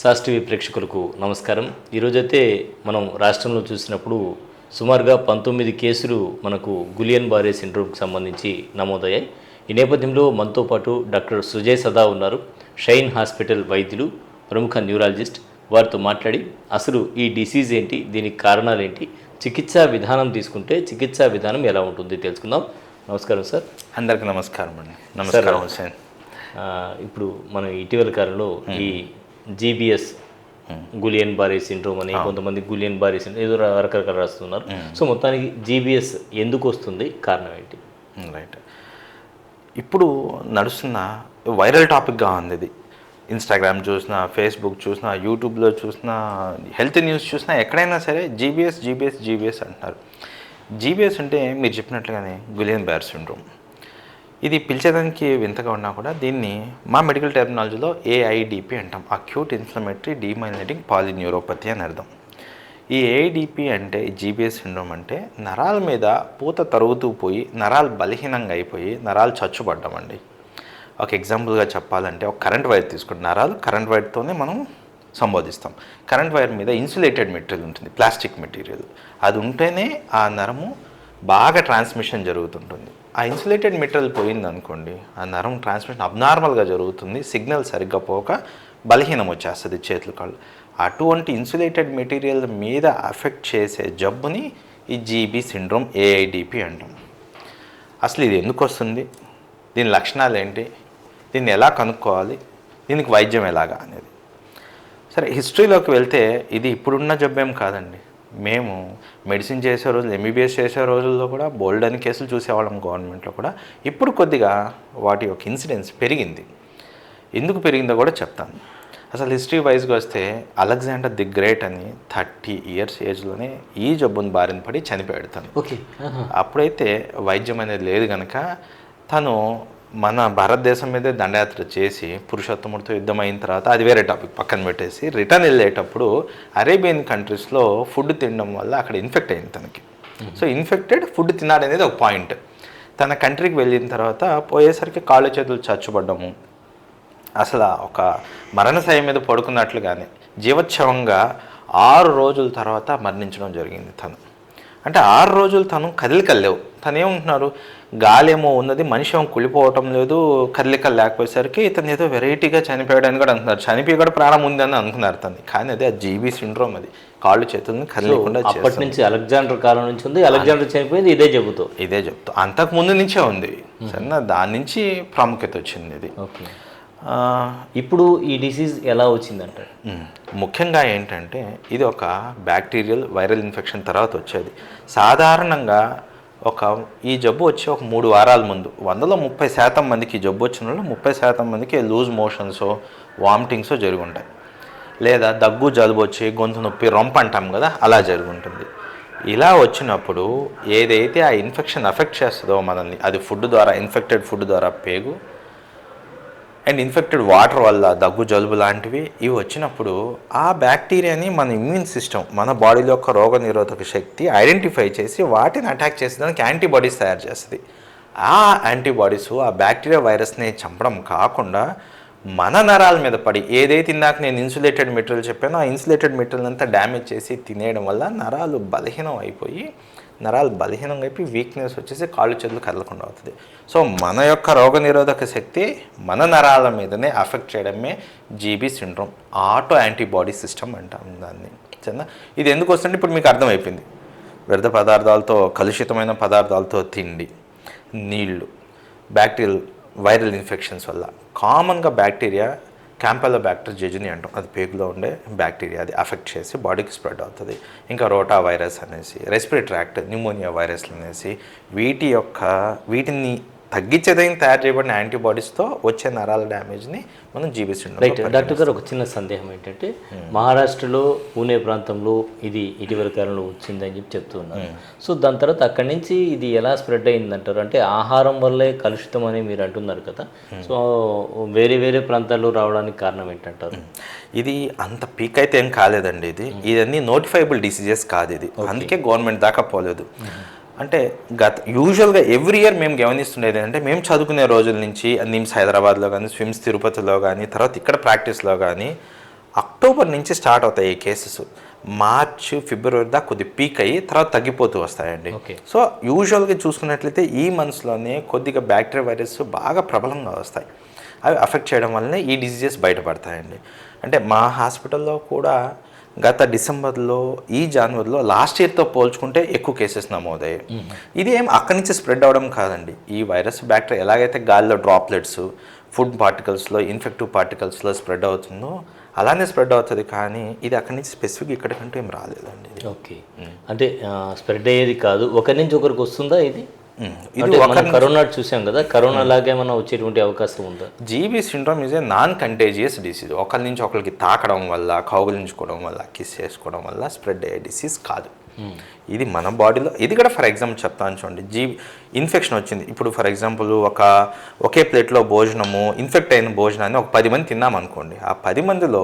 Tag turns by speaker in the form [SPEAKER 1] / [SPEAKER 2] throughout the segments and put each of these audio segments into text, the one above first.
[SPEAKER 1] Sauce TV ప్రేక్షకులకు నమస్కారం. ఈరోజైతే మనం రాష్ట్రంలో చూసినప్పుడు సుమారుగా 19 కేసులు మనకు గులియన్ బారే సిండ్రోమ్కి సంబంధించి నమోదయ్యాయి. ఈ నేపథ్యంలో మనతో పాటు డాక్టర్ సుజయ్ సదా ఉన్నారు, షైన్ హాస్పిటల్ వైద్యులు, ప్రముఖ న్యూరాలజిస్ట్. వారితో మాట్లాడి అసలు ఈ డిసీజ్ ఏంటి, దీనికి కారణాలు ఏంటి, చికిత్సా విధానం తీసుకుంటే చికిత్సా విధానం ఎలా ఉంటుంది తెలుసుకుందాం. నమస్కారం సార్.
[SPEAKER 2] అందరికీ నమస్కారం అండి. నమస్కారం హుసేన్.
[SPEAKER 1] ఇప్పుడు మనం ఇటీవల కాలంలో ఈ జీబీఎస్ గులియన్ బారే సిండ్రోమ్ అని, కొంతమంది గులియన్ బారే సిండ్రోమ్ ఏదో రకరకాల రాస్తున్నారు. సో మొత్తానికి జీబీఎస్ ఎందుకు వస్తుంది, కారణం ఏంటి?
[SPEAKER 2] రైట్, ఇప్పుడు నడుస్తున్న వైరల్ టాపిక్గా ఉంది ఇది. ఇన్స్టాగ్రామ్ చూసినా, ఫేస్బుక్ చూసినా, యూట్యూబ్లో చూసినా, హెల్త్ న్యూస్ చూసినా, ఎక్కడైనా సరే జీబీఎస్ అంటున్నారు. జీబీఎస్ అంటే మీరు చెప్పినట్లుగానే గులియన్ బారే సిండ్రోమ్. ఇది పిలిచేదానికి వింతగా ఉన్నా కూడా దీన్ని మా మెడికల్ టెర్మినాలజీలో ఏఐడిపి అంటాం, అక్యూట్ ఇన్ఫ్లమేటరీ డీమైలినేటింగ్ పాలిన్యూరోపతి అని అర్థం. ఈ ఏఐడిపి అంటే జీబీఎస్ సిండ్రోమ్ అంటే నరాల మీద పూత తరుగుతూ పోయి నరాలు బలహీనంగా అయిపోయి నరాలు చచ్చుపడ్డం అండి. ఒక ఎగ్జాంపుల్గా చెప్పాలంటే ఒక కరెంట్ వైర్ తీసుకుంటే నరాలు కరెంట్ వైర్తోనే మనం సంబోధిస్తాం. కరెంట్ వైర్ మీద ఇన్సులేటెడ్ మెటీరియల్ ఉంటుంది, ప్లాస్టిక్ మెటీరియల్. అది ఉంటేనే ఆ నరము బాగా ట్రాన్స్మిషన్ జరుగుతుంటుంది. ఆ ఇన్సులేటెడ్ మెటీరియల్ పోయింది అనుకోండి, ఆ నరం ట్రాన్స్మిషన్ అబ్నార్మల్గా జరుగుతుంది, సిగ్నల్ సరిగ్గా పోక బలహీనం వచ్చేస్తుంది చేతులు కాళ్ళు. అటువంటి ఇన్సులేటెడ్ మెటీరియల్ మీద అఫెక్ట్ చేసే జబ్బుని ఈ జీబీ సిండ్రోమ్ ఏఐడిపి అంటాం. అసలు ఇది ఎందుకు వస్తుంది, దీని లక్షణాలు ఏంటి, దీన్ని ఎలా కనుక్కోవాలి, దీనికి వైద్యం ఎలాగా అనేది. సరే, హిస్టరీలోకి వెళ్తే ఇది ఇప్పుడున్న జబ్బేం కాదండి. మేము మెడిసిన్ చేసే రోజులు, ఎంబీబీఎస్ చేసే రోజుల్లో కూడా బోల్డ్ అని కేసులు చూసేవాళ్ళం గవర్నమెంట్లో కూడా. ఇప్పుడు కొద్దిగా వాటి యొక్క ఇన్సిడెన్స్ పెరిగింది. ఎందుకు పెరిగిందో కూడా చెప్తాను. అసలు హిస్టరీ వైజ్గా వస్తే అలెగ్జాండర్ ది గ్రేట్ అని 30 years ఏజ్లోనే ఈ జబ్బుని బారిన పడి చనిపోయాడు తను.
[SPEAKER 1] ఓకే.
[SPEAKER 2] అప్పుడైతే వైద్యం అనేది లేదు కనుక తను మన భారతదేశం మీదే దండయాత్ర చేసి పురుషోత్తముడితో యుద్ధం అయిన తర్వాత అది వేరే టాపిక్ పక్కన పెట్టేసి రిటర్న్ వెళ్ళేటప్పుడు అరేబియన్ కంట్రీస్లో ఫుడ్ తినడం వల్ల అక్కడ ఇన్ఫెక్ట్ అయింది తనకి. సో ఇన్ఫెక్టెడ్ ఫుడ్ తిన్నాడు అనేది ఒక పాయింట్. తన కంట్రీకి వెళ్ళిన తర్వాత పోయేసరికి కాళ్ళు చేతులు చచ్చుపడ్డము, అసలు ఒక మరణశయ్య మీద పడుకున్నట్లుగానే జీవోత్సవంగా 6 రోజుల తర్వాత మరణించడం జరిగింది తను. అంటే 6 రోజులు తను కదలికలు లేవు. తను ఏమంటున్నారు, గాలేమో ఉన్నది, మనిషి ఏమో కుళ్ళిపోవటం లేదు, కదలికలు లేకపోయేసరికి ఇతను ఏదో వెరైటీగా చనిపోయాడని కూడా అంటున్నారు. చనిపోయి కూడా ప్రాణం ఉందని అనుకున్నారు తను. కానీ అదే ఆ జీబీ సిండ్రోమ్, అది కాళ్ళు చేతులను కదలకుండా.
[SPEAKER 1] అప్పటి నుంచి అలెగ్జాండర్ కాలం నుంచి ఉంది. అలెగ్జాండర్ చనిపోయింది ఇదే చెబుతూ
[SPEAKER 2] అంతకు ముందు నుంచే ఉంది. సరేనా, దాని నుంచి ప్రాముఖ్యత వచ్చింది ఇది.
[SPEAKER 1] ఓకే. ఇప్పుడు ఈ డిసీజ్ ఎలా వచ్చిందంటే
[SPEAKER 2] ముఖ్యంగా ఏంటంటే ఇది ఒక బ్యాక్టీరియల్ వైరల్ ఇన్ఫెక్షన్ తర్వాత వచ్చేది. సాధారణంగా ఈ జబ్బు వచ్చి ఒక 3 వారాల ముందు 100లో 30% మందికి ఈ జబ్బు వచ్చిన వాళ్ళు 30% మందికి లూజ్ మోషన్సో వామిటింగ్సో జరిగి ఉంటాయి, లేదా దగ్గు జలుబు వచ్చి గొంతు నొప్పి రొంప అంటాం కదా, అలా జరుగుంటుంది. ఇలా వచ్చినప్పుడు ఏదైతే ఆ ఇన్ఫెక్షన్ అఫెక్ట్ చేస్తుందో మనల్ని, అది ఫుడ్ ద్వారా, ఇన్ఫెక్టెడ్ ఫుడ్ ద్వారా పేగు అండ్ ఇన్ఫెక్టెడ్ వాటర్ వల్ల దగ్గు జలుబు లాంటివి ఇవి వచ్చినప్పుడు ఆ బ్యాక్టీరియాని మన ఇమ్యూన్ సిస్టమ్, మన బాడీలో యొక్క రోగ నిరోధక శక్తి ఐడెంటిఫై చేసి వాటిని అటాక్ చేసేదానికి యాంటీబాడీస్ తయారు చేస్తుంది. ఆ యాంటీబాడీస్ ఆ బ్యాక్టీరియా వైరస్ని చంపడం కాకుండా మన నరాల మీద పడి, ఏదైతే ఇందాక నేను ఇన్సులేటెడ్ మెటీరియల్ చెప్పానో ఆ ఇన్సులేటెడ్ మెటీరియల్ అంతా డ్యామేజ్ చేసి తినేయడం వల్ల నరాలు బలహీనం అయిపోయి వీక్నెస్ వచ్చేసి కాళ్ళు చేతులు కదలకుండా అవుతుంది. సో మన యొక్క రోగనిరోధక శక్తి మన నరాల మీదనే అఫెక్ట్ చేయడమే GB syndrome. Auto antibody system అంటాం దాన్ని. సరేనా, ఇది ఎందుకు వస్తుంటే ఇప్పుడు మీకు అర్థమైపోయింది. వ్యర్థ పదార్థాలతో, కలుషితమైన పదార్థాలతో తిండి, నీళ్లు, బ్యాక్టీరియల్ వైరల్ ఇన్ఫెక్షన్స్ వల్ల కామన్గా బ్యాక్టీరియా క్యాంపెలోబాక్టర్ జెజుని అంటాం, అది పేగులో ఉండే బ్యాక్టీరియా, అది అఫెక్ట్ చేసి బాడీకి స్ప్రెడ్ అవుతుంది. ఇంకా రోటా వైరస్ అనేసి, రెస్పిరేటరీ ట్రాక్ట్ న్యూమోనియా వైరస్లు అనేసి, వీటిని తగ్గించేదైనా తయారు చేయబడిన యాంటీబాడీస్తో వచ్చే నరాల డ్యామేజ్ని మనం జీబీ సిండ్రోమ్.
[SPEAKER 1] రైట్. డాక్టర్ గారు, ఒక చిన్న సందేహం ఏంటంటే మహారాష్ట్రలో పూణే ప్రాంతంలో ఇది ఇటీవల కాలంలో వచ్చిందని చెప్పి చెప్తున్నారు. సో దాని తర్వాత అక్కడి నుంచి ఇది ఎలా స్ప్రెడ్ అయిందంటారు? అంటే ఆహారం వల్లే కలుషితం అని మీరు అంటున్నారు కదా, సో వేరే వేరే ప్రాంతాల్లో రావడానికి కారణం ఏంటంటారు?
[SPEAKER 2] ఇది అంత పీక్ అయితే ఏం కాలేదండి. ఇదన్నీ నోటిఫైబుల్ డిసీజెస్ కాదు ఇది, అందుకే గవర్నమెంట్ దాకా పోలేదు. అంటే యూజువల్గా ఎవ్రీ ఇయర్ మేము గమనిస్తుండేది అంటే, మేము చదువుకునే రోజుల నుంచి నిమ్స్ హైదరాబాద్లో కానీ, స్విమ్స్ తిరుపతిలో కానీ, తర్వాత ఇక్కడ ప్రాక్టీస్లో కానీ అక్టోబర్ నుంచి స్టార్ట్ అవుతాయి ఈ కేసెస్. మార్చ్ ఫిబ్రవరి దాకా కొద్ది పీక్ అయ్యి తర్వాత తగ్గిపోతూ వస్తాయండి. సో యూజువల్గా చూసుకున్నట్లయితే ఈ మంత్స్లోనే కొద్దిగా బ్యాక్టీరియా వైరస్ బాగా ప్రబలంగా వస్తాయి. అవి అఫెక్ట్ చేయడం వల్లనే ఈ డిసీజెస్ బయటపడతాయండి. అంటే మా హాస్పిటల్లో కూడా గత డిసెంబర్లో ఈ జనవరిలో లాస్ట్ ఇయర్తో పోల్చుకుంటే ఎక్కువ కేసెస్ నమోదయ్యాయి. ఇది ఏం అక్కడి నుంచి స్ప్రెడ్ అవ్వడం కాదండి. ఈ వైరస్ బ్యాక్టీరియా ఎలాగైతే గాలిలో డ్రాప్లెట్స్, ఫుడ్ పార్టికల్స్లో, ఇన్ఫెక్టివ్ పార్టికల్స్లో స్ప్రెడ్ అవుతుందో అలానే స్ప్రెడ్ అవుతుంది. కానీ ఇది అక్కడి నుంచి స్పెసిఫిక్ ఇక్కడికంటూ ఏం రాలేదండి.
[SPEAKER 1] ఓకే, అంటే స్ప్రెడ్ అయ్యేది కాదు, ఒకరి నుంచి ఒకరికి వస్తుందా ఇది?
[SPEAKER 2] ఇది
[SPEAKER 1] మనం కరోనా చూసాం కదా, కరోనా లాగే మనం వచ్చేటువంటి అవకాశం ఉందా?
[SPEAKER 2] GB syndrome is a non contagious disease. ఒకరి నుంచి ఒకరికి తాకడం వల్ల, కౌగిలించుకోవడం వల్ల, కిస్ చేసుకోవడం వల్ల స్ప్రెడ్ అయ్యే డిసీజ్ కాదు. ఇది మన బాడీలో, ఇది కూడా ఫర్ ఎగ్జాంపుల్ చెప్తాను చూడండి, ఇన్ఫెక్షన్ వచ్చింది. ఇప్పుడు ఫర్ ఎగ్జాంపుల్ ఒకే ప్లేట్లో భోజనము, ఇన్ఫెక్ట్ అయిన భోజనాన్ని ఒక 10 మంది తిన్నామనుకోండి, ఆ 10 మందిలో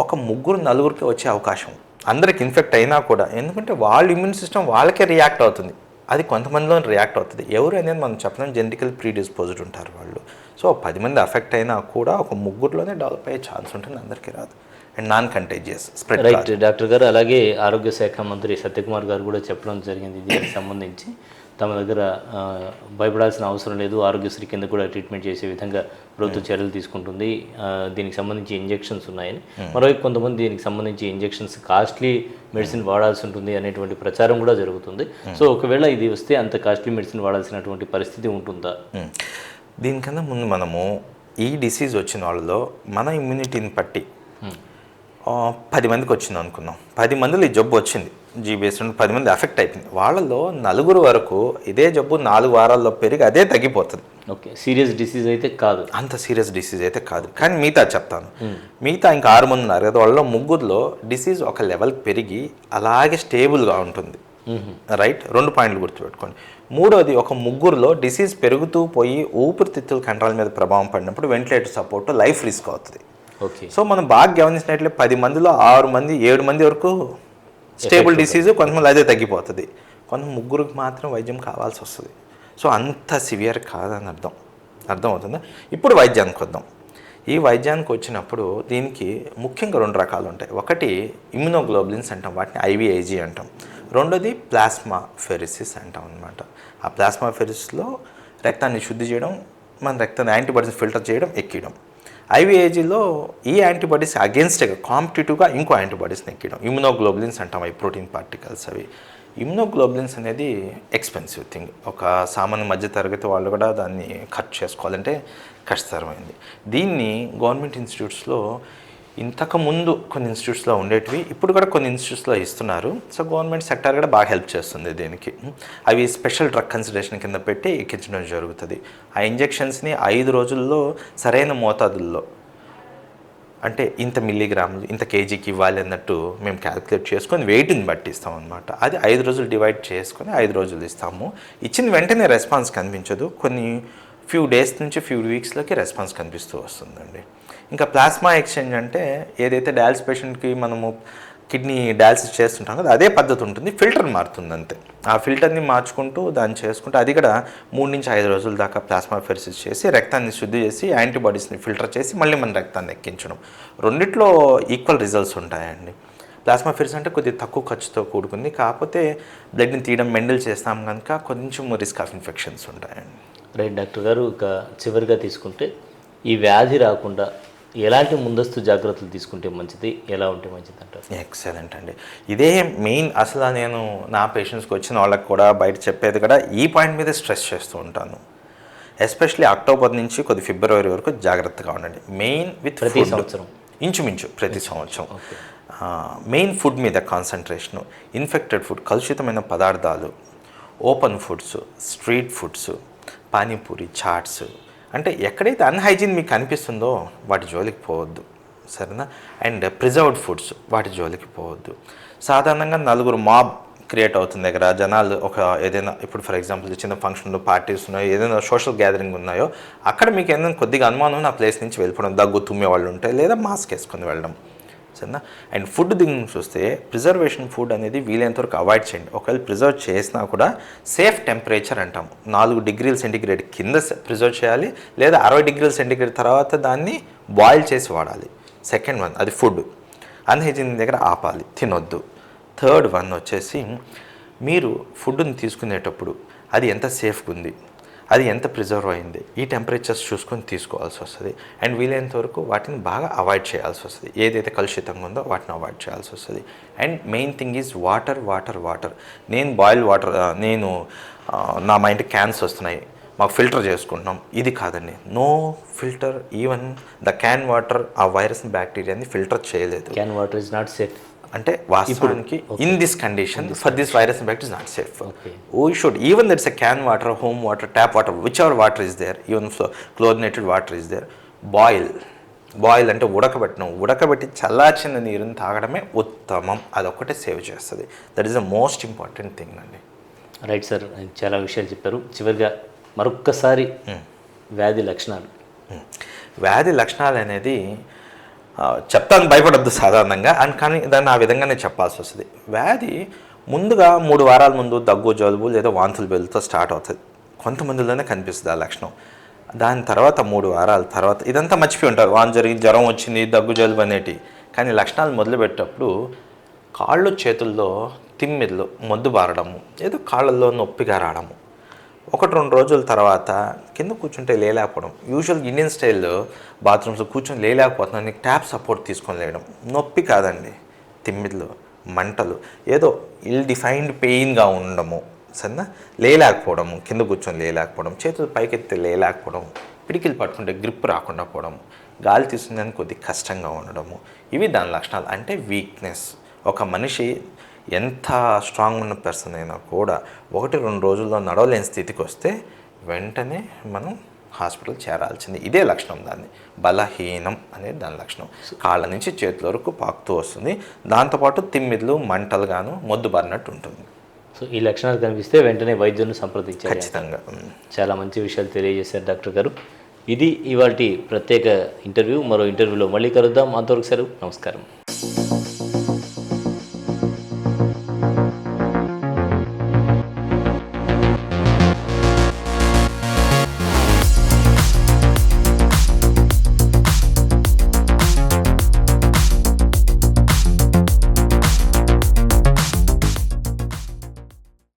[SPEAKER 2] ఒక 3-4కి వచ్చే అవకాశం, అందరికి ఇన్ఫెక్ట్ అయినా కూడా. ఎందుకంటే వాళ్ళ ఇమ్యూన్ సిస్టమ్ వాళ్ళకే రియాక్ట్ అవుతుంది, అది కొంతమందిలో రియాక్ట్ అవుతుంది. ఎవరు అనేది మనం చెప్పలేం, జెనెటికల్ ప్రీడిస్పోజ్డ్ ఉంటారు వాళ్ళు. సో 10 మంది అఫెక్ట్ అయినా కూడా ఒక 3లోనే డెవలప్ అయ్యే ఛాన్స్ ఉంటుంది, అందరికీ రాదు. And non contagious spread.
[SPEAKER 1] Right doctor గారు, అలాగే ఆరోగ్య శాఖ మంత్రి సత్యకుమార్ గారు కూడా చెప్పడం జరిగింది దీనికి సంబంధించి. తమ దగ్గర భయపడాల్సిన అవసరం లేదు, ఆరోగ్యశ్రీ కింద కూడా ట్రీట్మెంట్ చేసే విధంగా ప్రభుత్వ చర్యలు తీసుకుంటుంది, దీనికి సంబంధించి ఇంజెక్షన్స్ ఉన్నాయని. మరోవైపు కొంతమంది దీనికి సంబంధించి ఇంజెక్షన్స్ కాస్ట్లీ మెడిసిన్ వాడాల్సి ఉంటుంది అనేటువంటి ప్రచారం కూడా జరుగుతుంది. సో ఒకవేళ ఇది వస్తే అంత కాస్ట్లీ మెడిసిన్ వాడాల్సినటువంటి పరిస్థితి ఉంటుందా?
[SPEAKER 2] దీనికన్నా ముందు మనము ఈ డిసీజ్ వచ్చిన వాళ్ళలో మన ఇమ్యూనిటీని బట్టి 10 మందికి వచ్చింది అనుకుందాం, 10 మందిలో ఈ జబ్బు వచ్చింది, జీబీఎస్ 10 మంది అఫెక్ట్ అయిపోయింది. వాళ్ళలో 4 వరకు ఇదే జబ్బు 4 వారాల్లో పెరిగి అదే తగ్గిపోతుంది.
[SPEAKER 1] ఓకే, సీరియస్ డిసీజ్ అయితే కాదు,
[SPEAKER 2] అంత సీరియస్ డిసీజ్ అయితే కాదు. కానీ మిగతా చెప్తాను, మిగతా ఇంకా 6 మంది ఉన్నారు కదా, వాళ్ళలో 3లో డిసీజ్ ఒక లెవెల్కి పెరిగి అలాగే స్టేబుల్గా ఉంటుంది. రైట్, 2 పాయింట్లు గుర్తుపెట్టుకోండి. మూడోది, ఒక 3లో డిసీజ్ పెరుగుతూ పోయి ఊపిరితిత్తుల కండరాల మీద ప్రభావం పడినప్పుడు వెంటిలేటర్ సపోర్ట్, లైఫ్ రిస్క్ అవుతుంది.
[SPEAKER 1] ఓకే,
[SPEAKER 2] సో మనం బాగా గమనించినట్లే 10 మందిలో 6 మంది 7 మంది వరకు స్టేబుల్ డిసీజ్, కొంతమంది అదే తగ్గిపోతుంది, కొంత 3కి మాత్రం వైద్యం కావాల్సి వస్తుంది. సో అంత సివియర్ కాదని అర్థమవుతుందా? ఇప్పుడు వైద్యానికి వద్దాం. ఈ వైద్యానికి వచ్చినప్పుడు దీనికి ముఖ్యంగా 2 రకాలు ఉంటాయి. ఒకటి ఇమ్యునోగ్లోబులిన్స్ అంటాం, వాటిని ఐవిఐజీ అంటాం. రెండోది ప్లాస్మా ఫెరిసిస్ అంటాం అనమాట. ఆ ప్లాస్మా ఫెరిసిస్లో రక్తాన్ని శుద్ధి చేయడం, మన రక్తాన్ని యాంటీబాడీస్ ఫిల్టర్ చేయడం, ఎక్కియడం. ఐవిఐజీలో ఈ యాంటీబాడీస్ అగేన్స్ట్గా కాంపిటేటివ్గా ఇంకో యాంటీబాడీస్ని ఎక్కియడం. ఇమ్యునోగ్లోబులిన్స్ అంటాం, అవి ప్రోటీన్ పార్టికల్స్. అవి ఇమ్యునోగ్లోబులిన్స్ అనేది ఎక్స్పెన్సివ్ థింగ్. ఒక సామాన్య మధ్య తరగతి వాళ్ళు కూడా దాన్ని ఖర్చు చేసుకోవాలంటే కష్టతరమైంది. దీన్ని గవర్నమెంట్ ఇన్స్టిట్యూట్స్లో ఇంతకుముందు కొన్ని ఇన్స్టిట్యూట్స్లో ఉండేటివి, ఇప్పుడు కూడా కొన్ని ఇన్స్టిట్యూట్స్లో ఇస్తున్నారు. సో గవర్నమెంట్ సెక్టార్ కూడా బాగా హెల్ప్ చేస్తుంది దీనికి. అవి స్పెషల్ డ్రగ్ కన్సిడరేషన్ కింద పెట్టి ఎక్కించడం జరుగుతుంది. ఆ ఇంజెక్షన్స్ని 5 రోజుల్లో సరైన మోతాదుల్లో, అంటే ఇంత మిల్లీగ్రాములు, ఇంత కేజీకి ఇవ్వాలి అన్నట్టు మేము క్యాలిక్యులేట్ చేసుకొని వెయిట్ని బట్టి ఇస్తాం అనమాట. అది 5 రోజులు డివైడ్ చేసుకొని 5 రోజులు ఇస్తాము. ఇచ్చిన వెంటనే రెస్పాన్స్ కనిపించదు, కొన్ని ఫ్యూ డేస్ నుంచి ఫ్యూ వీక్స్లోకి రెస్పాన్స్ కనిపిస్తూ వస్తుందండి. ఇంకా ప్లాస్మా ఎక్స్చేంజ్ అంటే ఏదైతే డయాలసిస్ పేషెంట్కి మనము కిడ్నీ డయాలసిస్ చేస్తుంటాం కదా, అదే పద్ధతి ఉంటుంది, ఫిల్టర్ మారుతుంది అంతే. ఆ ఫిల్టర్ని మార్చుకుంటూ దాన్ని చేసుకుంటూ అది కూడా 3 నుంచి 5 రోజుల దాకా ప్లాస్మా ఫెరిసిస్ చేసి రక్తాన్ని శుద్ధి చేసి యాంటీబాడీస్ని ఫిల్టర్ చేసి మళ్ళీ మన రక్తాన్ని ఎక్కించడం. రెండిట్లో ఈక్వల్ రిజల్ట్స్ ఉంటాయండి. ప్లాస్మా ఫెరిసిస్ అంటే కొద్దిగా తక్కువ ఖర్చుతో కూడుకుంది, కాకపోతే బ్లడ్ని తీయడం మెండల్ చేస్తాం కనుక కొంచెం రిస్క్ ఆఫ్ ఇన్ఫెక్షన్స్ ఉంటాయండి.
[SPEAKER 1] రైట్ డాక్టర్ గారు, ఇక చివరిగా తీసుకుంటే ఈ వ్యాధి రాకుండా ఎలాంటి ముందస్తు జాగ్రత్తలు తీసుకుంటే మంచిది, ఎలా ఉంటే మంచిది అంటారు?
[SPEAKER 2] ఎక్సలెంట్ అండి, ఇదే మెయిన్. అసలు నేను నా పేషెంట్స్కి వచ్చిన వాళ్ళకి కూడా బయట చెప్పేది కూడా ఈ పాయింట్ మీద స్ట్రెస్ చేస్తూ ఉంటాను. ఎస్పెషల్లీ అక్టోబర్ నుంచి కొద్ది ఫిబ్రవరి వరకు జాగ్రత్తగా ఉండండి. మెయిన్ విత్
[SPEAKER 1] ప్రతి సంవత్సరం,
[SPEAKER 2] ఇంచుమించు ప్రతి సంవత్సరం మెయిన్ ఫుడ్ మీద కాన్సన్ట్రేషను. ఇన్ఫెక్టెడ్ ఫుడ్, కలుషితమైన పదార్థాలు, open foods, street foods, panipuri, chaats, అంటే ఎక్కడైతే అన్హైజీన్ మీకు అనిపిస్తుందో వాటి జోలికి పోవద్దు, సరేనా? అండ్ ప్రిజర్వ్డ్ ఫుడ్స్, వాటి జోలికి పోవద్దు. సాధారణంగా 4 మాబ్ క్రియేట్ అవుతుంది దగ్గర, జనాలు ఒక ఏదైనా, ఇప్పుడు ఫర్ ఎగ్జాంపుల్ చిన్న ఫంక్షన్లో పార్టీస్ ఉన్నాయో, ఏదైనా సోషల్ గ్యాదరింగ్ ఉన్నాయో, అక్కడ మీకు ఏదైనా కొద్దిగా అనుమానం ఆ ప్లేస్ నుంచి వెళ్ళిపోవడం, దగ్గు తుమ్మే వాళ్ళు ఉంటాయి, లేదా మాస్క్ వేసుకొని వెళ్ళడం, సరేనా? అండ్ ఫుడ్ దిగు చూస్తే ప్రిజర్వేషన్ ఫుడ్ అనేది వీలైనంతవరకు అవాయిడ్ చేయండి. ఒకవేళ ప్రిజర్వ్ చేసినా కూడా సేఫ్ టెంపరేచర్ అంటాము, 4 డిగ్రీల సెంటిగ్రేడ్ కింద ప్రిజర్వ్ చేయాలి, లేదా 60 డిగ్రీల సెంటిగ్రేడ్ తర్వాత దాన్ని బాయిల్ చేసి వాడాలి. సెకండ్ వన్ అది ఫుడ్, అన్హైజీనిక్ దగ్గర ఆపాలి, తినొద్దు. థర్డ్ వన్ వచ్చేసి మీరు ఫుడ్ని తీసుకునేటప్పుడు అది ఎంత సేఫ్గా ఉంది, అది ఎంత ప్రిజర్వ్ అయింది, ఈ టెంపరేచర్స్ చూసుకొని తీసుకోవాల్సి వస్తుంది. అండ్ వీలైనంత వరకు వాటిని బాగా అవాయిడ్ చేయాల్సి వస్తుంది, ఏదైతే కలుషితంగా ఉందో వాటిని అవాయిడ్ చేయాల్సి వస్తుంది. And main thing is water. నేను బాయిల్ వాటర్, నా మైండ్ క్యాన్స్ వస్తున్నాయి, మాకు ఫిల్టర్ చేసుకుంటున్నాం, ఇది కాదండి. No filter. Even the can water ఆ వైరస్ బ్యాక్టీరియాని ఫిల్టర్ చేయలేదు.
[SPEAKER 1] Can water is not safe
[SPEAKER 2] అంటే వాస్తవానికి in this condition for this virus impact is not safe.
[SPEAKER 1] Okay.
[SPEAKER 2] We should, even that's a can water, home water, tap water, whichever water is there, even chlorinated water is there, boil అంటే ఉడకబెట్టి చల్లార్చిన నీరుని తాగడమే ఉత్తమం. అదొక్కటే save చేస్తుంది. That is the most important thing అండి.
[SPEAKER 1] Right sir, చాలా విషయాలు చెప్పారు. చివరిగా మరొక్కసారి వ్యాధి లక్షణాలు.
[SPEAKER 2] వ్యాధి లక్షణాలు అనేది చెప్తాను, భయపడద్దు సాధారణంగా, కానీ దాన్ని ఆ విధంగానే చెప్పాల్సి వస్తుంది. వ్యాధి ముందుగా 3 వారాల ముందు దగ్గు, జలుబు లేదా వాంతులు బెల్లుతో స్టార్ట్ అవుతుంది. కొంతమందిలోనే కనిపిస్తుంది ఆ లక్షణం. దాని తర్వాత 3 వారాల తర్వాత ఇదంతా మర్చిపోయి ఉంటారు, వాంతి జరిగి జ్వరం వచ్చింది, దగ్గు, జలుబు అనేటి. కానీ లక్షణాలు మొదలుపెట్టేటప్పుడు కాళ్ళు చేతుల్లో తిమ్మిర్లు, మొద్దు బారడము, ఏదో కాళ్ళల్లో నొప్పిగా రావడము, 1-2 రోజుల తర్వాత కింద కూర్చుంటే లేలేకపోవడం. యూజువల్ ఇండియన్ స్టైల్లో బాత్రూమ్స్ కూర్చొని లేలేకపోతున్నాను, నీకు ట్యాప్ సపోర్ట్ తీసుకొని లేయడం. నొప్పి కాదండి, తిమ్మిర్లు, మంటలు, ఏదో ఇల్ డిఫైన్డ్ పెయిన్గా ఉండడము, సరేనా, లేలేకపోవడము, కింద కూర్చొని లేలేకపోవడం, చేతులు పైకెత్తి లేలేకపోవడం, పిడికిలు పట్టుకుంటే గ్రిప్ రాకుండా పోవడం, గాలి తీసుకునేందుకు కొద్దిగా కష్టంగా ఉండడము, ఇవి దాని లక్షణాలు. అంటే వీక్నెస్. ఒక మనిషి ఎంత స్ట్రాంగ్ ఉన్న పర్సన్ అయినా కూడా 1-2 రోజుల్లో నడవలేని స్థితికి వస్తే వెంటనే మనం హాస్పిటల్ చేరాల్సింది. ఇదే లక్షణం, దాన్ని బలహీనం అనేది దాని లక్షణం. కాళ్ళ నుంచి చేతుల వరకు పాకుతూ వస్తుంది. దాంతోపాటు తిమ్మిర్లు, మంటలు గాను, మొద్దు బారినట్టు ఉంటుంది.
[SPEAKER 1] సో ఈ లక్షణాలు కనిపిస్తే వెంటనే వైద్యుని సంప్రదించాలి.
[SPEAKER 2] ఖచ్చితంగా.
[SPEAKER 1] చాలా మంచి విషయాలు తెలియజేశారు డాక్టర్ గారు. ఇది ఇవాల్టి ప్రత్యేక ఇంటర్వ్యూ. మరో ఇంటర్వ్యూలో మళ్ళీ కలుద్దాం. అంతవరకు సెలవు. నమస్కారం.